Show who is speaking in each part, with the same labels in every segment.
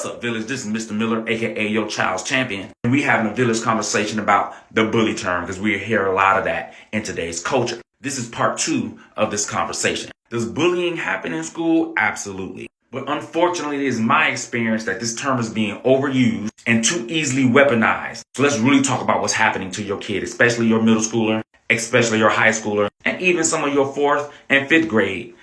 Speaker 1: What's up, Village? This is Mr. Miller, aka your child's champion. And we having a Village conversation about the bully term because we hear a lot of that in today's culture. This is part 2 of this conversation. Does bullying happen in school? Absolutely. But unfortunately, it is my experience that this term is being overused and too easily weaponized. So let's really talk about what's happening to your kid, especially your middle schooler, especially your high schooler, and even some of your 4th and 5th grade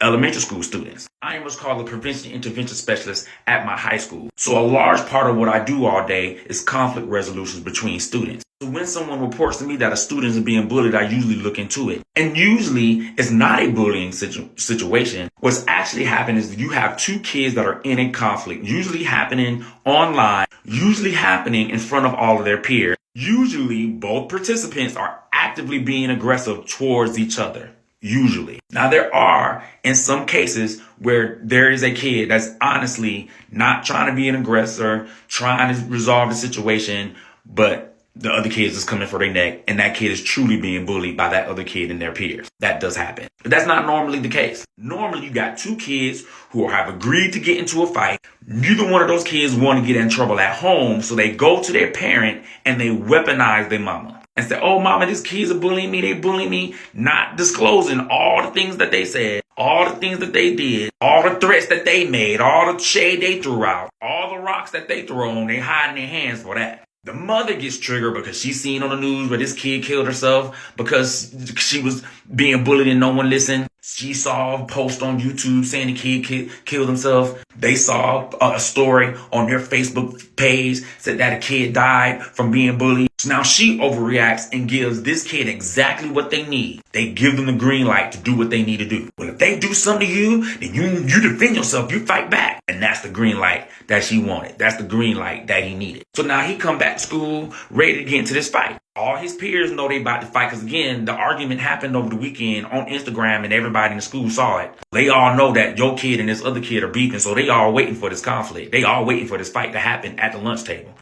Speaker 1: elementary school students. I am what's called a prevention intervention specialist at my high school. So a large part of what I do all day is conflict resolutions between students. So when someone reports to me that a student is being bullied, I usually look into it. And usually it's not a bullying situation. What's actually happening is you have 2 kids that are in a conflict, usually happening online, usually happening in front of all of their peers. Usually both participants are actively being aggressive towards each other. Usually. Now, there are in some cases where there is a kid that's honestly not trying to be an aggressor, trying to resolve the situation, but the other kids is coming for their neck, and that kid is truly being bullied by that other kid and their peers. That does happen. But that's not normally the case. Normally, you got 2 kids who have agreed to get into a fight. Neither one of those kids want to get in trouble at home, so they go to their parent and they weaponize their mama. And say, oh, mama, these kids are bullying me. They bullying me, not disclosing all the things that they said, all the things that they did, all the threats that they made, all the shade they threw out, all the rocks that they threw on. They hiding their hands for that. The mother gets triggered because she's seen on the news where this kid killed herself because she was being bullied and no one listened. She saw a post on YouTube saying the kid killed himself. They saw a story on their Facebook page said that a kid died from being bullied. So now she overreacts and gives this kid exactly what they need. They give them the green light to do what they need to do. Well, if they do something to you, then you defend yourself. You fight back. And that's the green light that she wanted. That's the green light that he needed. So now he come back to school ready to get into this fight. All his peers know they about to fight because, again, the argument happened over the weekend on Instagram and everybody in the school saw it. They all know that your kid and this other kid are beefing, so they all waiting for this conflict. They all waiting for this fight to happen at the lunch table.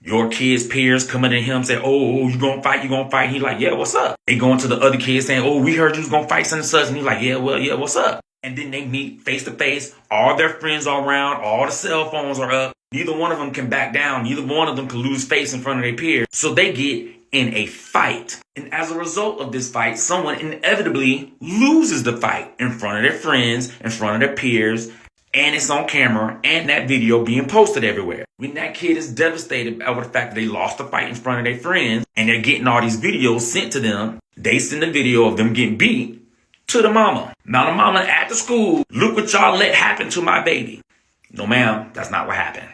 Speaker 1: Your kid's peers coming to him say, oh, you gonna fight, you gonna fight. He like, yeah, what's up? They going to the other kids saying, oh, we heard you was gonna fight such and such. And he's like, yeah, what's up? And then they meet face to face. All their friends are around. All the cell phones are up. Neither one of them can back down. Neither one of them can lose face in front of their peers. So they get in a fight. And as a result of this fight, someone inevitably loses the fight in front of their friends, in front of their peers, and it's on camera and that video being posted everywhere. When that kid is devastated over the fact that they lost the fight in front of their friends and they're getting all these videos sent to them, they send a video of them getting beat to the mama. Now the mama at the school, look what y'all let happen to my baby. No, ma'am, that's not what happened.